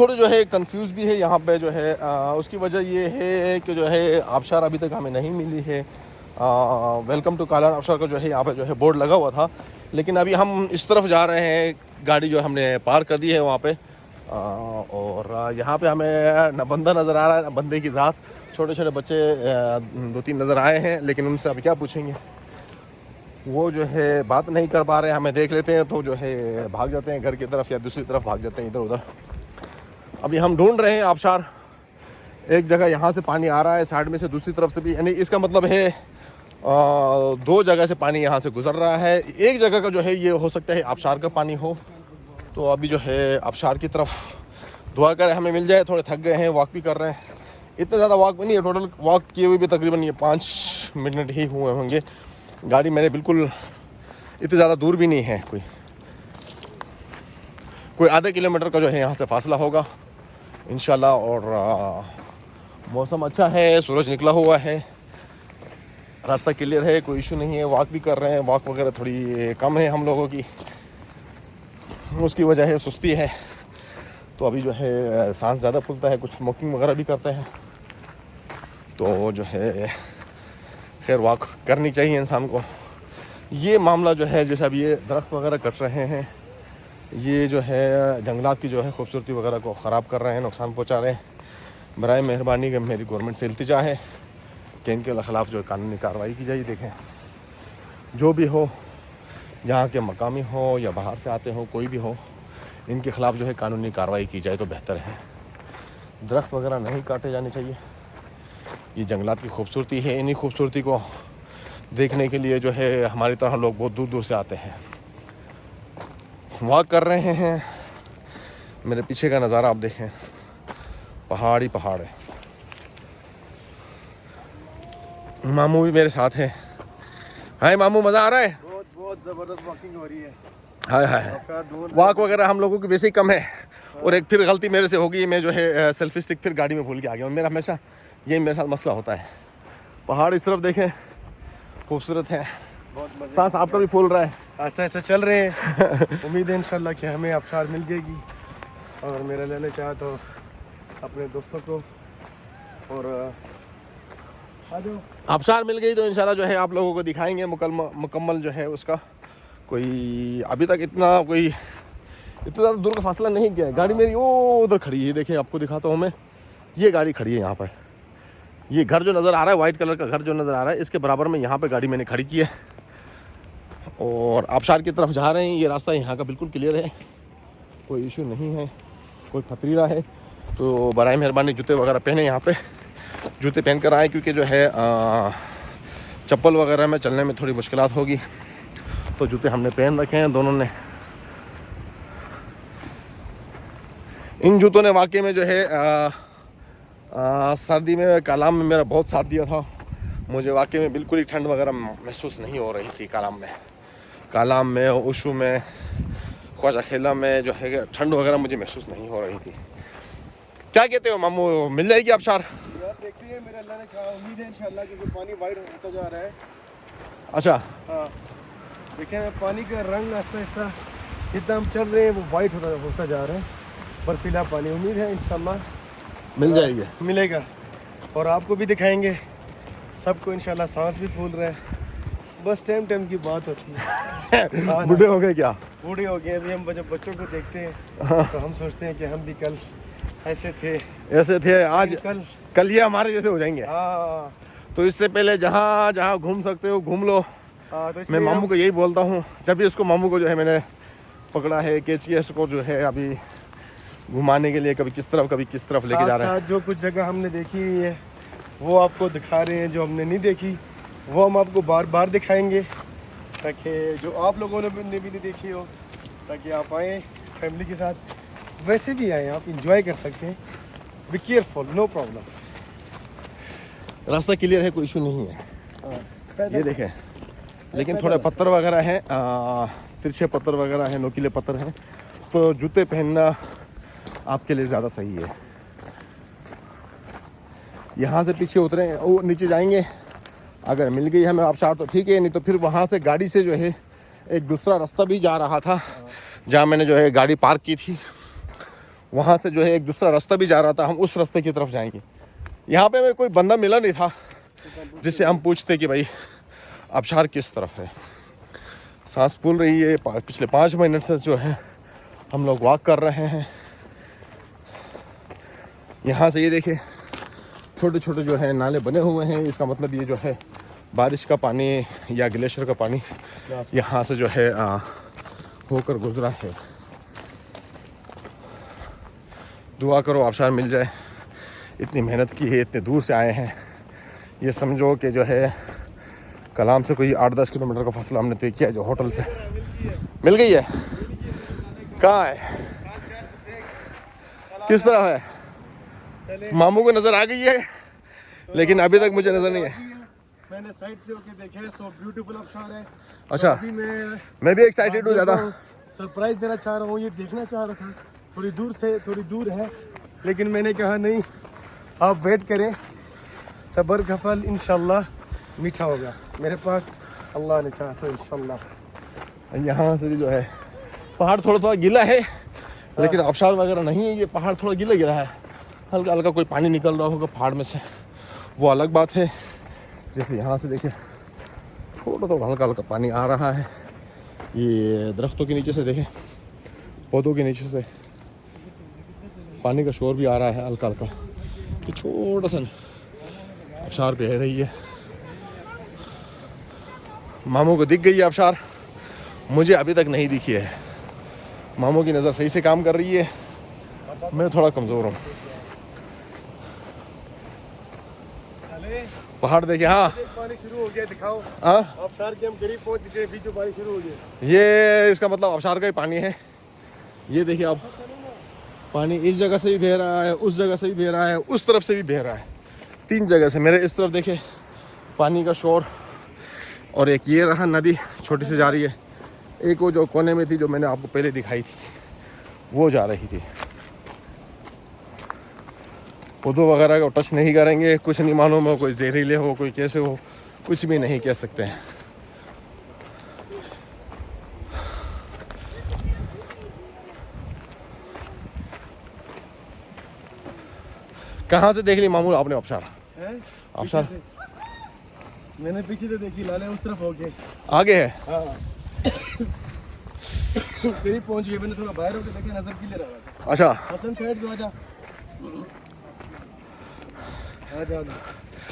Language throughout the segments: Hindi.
थोड़े जो है कंफ्यूज भी है यहाँ पे जो है। उसकी वजह ये है कि जो है आबशार अभी तक हमें नहीं मिली है। वेलकम टू कालान आबशार का जो है यहाँ पे जो है बोर्ड लगा हुआ था, लेकिन अभी हम इस तरफ जा रहे हैं, गाड़ी जो हमने पार कर दी है वहाँ पे। और यहाँ पे हमें न बंदा नज़र आ रहा है न बंदे की ज़ात। छोटे छोटे बच्चे 2-3 नज़र आए हैं, लेकिन उनसे अभी क्या पूछेंगे, वो जो है बात नहीं कर पा रहे हैं। हमें देख लेते हैं तो जो है भाग जाते हैं घर की तरफ या दूसरी तरफ भाग जाते हैं इधर उधर। अभी हम ढूंढ रहे हैं आबशार। एक जगह यहाँ से पानी आ रहा है साइड में से, दूसरी तरफ से भी, यानी इसका मतलब है 2 जगह से पानी यहाँ से गुजर रहा है। एक जगह का जो है ये हो सकता है आबशार का पानी हो। तो अभी जो है आबशार की तरफ दुआ करें हमें मिल जाए। थोड़े थक गए हैं, वॉक भी कर रहे हैं। इतना ज़्यादा वॉक भी नहीं है, टोटल वॉक किए हुए भी तकरीबन ये 5 मिनट ही हुए होंगे। गाड़ी मेरे बिल्कुल इतनी ज़्यादा दूर भी नहीं है, कोई आधे किलोमीटर का जो है यहाँ से फासला होगा इंशाल्लाह। और मौसम अच्छा है, सूरज निकला हुआ है, रास्ता क्लियर है, कोई इशू नहीं है। वॉक भी कर रहे हैं, वॉक वगैरह थोड़ी कम है हम लोगों की, उसकी वजह है सुस्ती है। तो अभी जो है सांस ज़्यादा फूलता है, कुछ स्मोकिंग वगैरह भी करते हैं, तो जो है खैर वॉक करनी चाहिए इंसान को। ये मामला जो है जैसे अभी ये दरख्त वगैरह कट रहे हैं, ये जो है जंगलात की जो है खूबसूरती वगैरह को ख़राब कर रहे हैं, नुकसान पहुंचा रहे हैं। बराए मेहरबानी कि मेरी गवर्नमेंट से इल्तिजा है कि इनके ख़िलाफ़ जो कानूनी कार्रवाई की जाए। देखें जो भी हो, यहाँ के मकामी हो या बाहर से आते हो, कोई भी हो, इनके ख़िलाफ़ जो है कानूनी कार्रवाई की जाए तो बेहतर है। दरख्त वगैरह नहीं काटे जाने चाहिए। ये जंगलात की खूबसूरती है, इन्हीं खूबसूरती को देखने के लिए जो है हमारी तरह लोग बहुत दूर दूर से आते हैं। वॉक कर रहे हैं। मेरे पीछे का नज़ारा आप देखें, पहाड़ ही पहाड़ है। मामू भी मेरे साथ है। हाय मामू, मज़ा आ रहा है? बहुत ज़बरदस्त वॉकिंग हो रही है। हाय हाय। वॉक वगैरह हम लोगों की वैसे ही कम है। और एक फिर गलती मेरे से होगी, मैं जो है सेल्फी स्टिक फिर गाड़ी में भूल के आ गया। मेरा हमेशा यही मेरे साथ मसला होता है। पहाड़ इस तरफ देखें, खूबसूरत है। सांस आपका भी फूल रहा है। आस्ते आस्ते चल रहे हैं। उम्मीद है इंशाल्लाह कि हमें आबशार मिल जाएगी। और मेरा लेने चाहा तो अपने दोस्तों को, और आ जाओ। आबशार मिल गई तो इंशाल्लाह जो है आप लोगों को दिखाएंगे मुकम्मल जो है उसका। कोई अभी तक इतना ज़्यादा दूर का फासला नहीं किया है। गाड़ी मेरी वो उधर खड़ी है, देखिए आपको दिखाता हूँ मैं। ये गाड़ी खड़ी है यहाँ पर। ये घर जो नज़र आ रहा है, वाइट कलर का घर जो नज़र आ रहा है, इसके बराबर में यहाँ पे गाड़ी मैंने खड़ी की है। और आबशार की तरफ जा रहे हैं। ये रास्ता यहाँ का बिल्कुल क्लियर है, कोई इशू नहीं है, कोई खतरीला है तो बराए मेहरबानी जूते वगैरह पहने। यहाँ पे जूते पहन कर आए, क्योंकि जो है चप्पल वगैरह में चलने में थोड़ी मुश्किलात होगी, तो जूते हमने पहन रखे हैं दोनों ने। इन जूतों ने वाकई में जो है सर्दी में कालाम में मेरा बहुत साथ दिया था। मुझे वाकई में बिल्कुल ही ठंड वगैरह महसूस नहीं हो रही थी कालाम में उशू में, ख्वाजा खेला में जो है ठंड वगैरह मुझे महसूस नहीं हो रही थी। क्या कहते हो मामू, मिल जाएगी आबशार? यार देखते हैं, मेरे अल्लाह ने चाहा, उम्मीद है इंशाल्लाह, क्योंकि पानी वाइट होता जा रहा है। अच्छा, हाँ देखें पानी का रंग आस्ता आस्ता जितना हम चल रहे हैं वो वाइट होता जा रहा है, बर्फीला पानी। उम्मीद है इंशाल्लाह मिल जाएगी, मिलेगा। और आपको भी दिखाएंगे, सबको इंशाल्लाह। सांस भी फूल रहा है, बस टाइम की बात होती है। बूढ़े हो गए क्या? बूढ़े हो गए। अभी हम जब बच्चों को देखते हैं तो हम सोचते हैं कि हम भी कल ऐसे थे, आज कल ये हमारे जैसे हो जाएंगे। हाँ, तो इससे पहले जहाँ घूम सकते हो घूम लो। तो मैं मामू को यही बोलता हूँ, जब भी इसको मामू को जो है मैंने पकड़ा है, कैच किया इसको जो है अभी घुमाने के लिए, कभी किस तरफ लेके जा रहे हैं। जो कुछ जगह हमने देखी हुई है वो आपको दिखा रहे हैं, जो हमने नहीं देखी वो हम आपको बार बार दिखाएंगे, ताकि जो आप लोगों ने भी नहीं देखी हो, ताकि आप आएँ फैमिली के साथ। वैसे भी आएँ, आप इंजॉय कर सकते हैं। Be careful, no problem. रास्ता क्लियर है, कोई इशू नहीं है। ये देखें, लेकिन थोड़े पत्थर वगैरह हैं, तिरछे पत्थर वगैरह हैं, नोकीले पत्थर हैं, तो जूते पहनना आपके लिए ज़्यादा सही है। यहाँ से पीछे उतरें, वो नीचे जाएंगे, अगर मिल गई हमें आबशार तो ठीक है, नहीं तो फिर वहाँ से गाड़ी से जो है एक दूसरा रास्ता भी जा रहा था, जहाँ मैंने जो है गाड़ी पार्क की थी, वहाँ से जो है एक दूसरा रास्ता भी जा रहा था, हम उस रास्ते की तरफ जाएंगे। यहाँ पे हमें कोई बंदा मिला नहीं था जिससे हम पूछते कि भाई आबशार किस तरफ है। सांस फूल रही है। पिछले 5 मिनट से जो है हम लोग वॉक कर रहे हैं। यहाँ से ये देखिए छोटे छोटे जो है नाले बने हुए हैं। इसका मतलब ये जो है बारिश का पानी या ग्लेशियर का पानी यहाँ से जो है होकर गुजरा है। दुआ करो आबशार मिल जाए। इतनी मेहनत की है, इतने दूर से आए हैं। ये समझो कि जो है कलाम से कोई 8-10 किलोमीटर का फासला हमने तय किया है। जो होटल से मिल गई है। कहाँ है, किस तरह है? मामू को नज़र आ गई है लेकिन अभी तक मुझे नज़र नहीं है। मैंने साइड से होके देखा है, सो ब्यूटीफुल आबशार है। अच्छा, तो अभी मैं भी एक्साइटेड हूँ ज़्यादा। सरप्राइज देना चाह रहा हूँ, ये देखना चाह रहा था। थोड़ी दूर है, लेकिन मैंने कहा नहीं, आप वेट करें। सब्र का फल इंशाल्लाह मीठा होगा मेरे पास, अल्लाह ने चाहा तो इंशाल्लाह। यहाँ से भी जो है पहाड़ थोड़ा थोड़ा गीला है, लेकिन आबशार वगैरह नहीं है। ये पहाड़ थोड़ा गीला गीला है, हल्का हल्का कोई पानी निकल रहा होगा पहाड़ में से, वो अलग बात है। जैसे यहाँ से देखिए थोड़ा थोड़ा हल्का हल्का पानी आ रहा है। ये दरख्तों के नीचे से देखें, पौधों के नीचे से पानी का शोर भी आ रहा है हल्का हल्का। ये छोटा सा आबशार पे है रही है। मामू को दिख गई है आबशार, मुझे अभी तक नहीं दिखी है। मामू की नज़र सही से काम कर रही है, मैं थोड़ा कमज़ोर हूँ। पहाड़ देखिए। हाँ, पानी शुरू हो गया, दिखाओ। हाँ, आबशार के हम करीब पहुंच चुके हैं, बीचों पानी शुरू हो गया। ये इसका मतलब आबशार का ही पानी है। ये देखिए आप, पानी इस जगह से भी बह रहा है, उस जगह से भी बह रहा है, उस तरफ से भी बह रहा है। 3 जगह से। मेरे इस तरफ देखे पानी का शोर, और एक ये रहा नदी छोटी सी जा रही है। एक वो जो कोने में थी, जो मैंने आपको पहले दिखाई थी, वो जा रही थी। पौधों वगैरह को टच नहीं करेंगे, कुछ नहीं मालूम हो कोई जहरीले हो, कोई कैसे हो, कुछ भी नहीं कह सकते हैं। कहाँ से देख ली मामू आपने आबशार? आबशार मैंने पीछे से देखी, लाले उस तरफ हो गए, आगे है। हाँ। करीब पहुंच गए। मैंने थोड़ा बाहर होकर देखा, नजर क्लियर आ रहा था। अच्छा हसन साइड तो आजा। आजा आजा।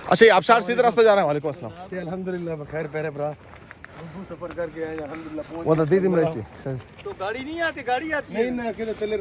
अच्छा, ये आबशार सीधा रास्ता जा रहा है। वालेकुम अस्सलाम। अल्हम्दुलिल्लाह बखैर पहरे भरा, सफर करके आए अल्हम्दुलिल्लाह पहुंच। वो तो दीदी मेरी तो गाड़ी नहीं आती, गाड़ी आती है। नहीं ना अकेले चले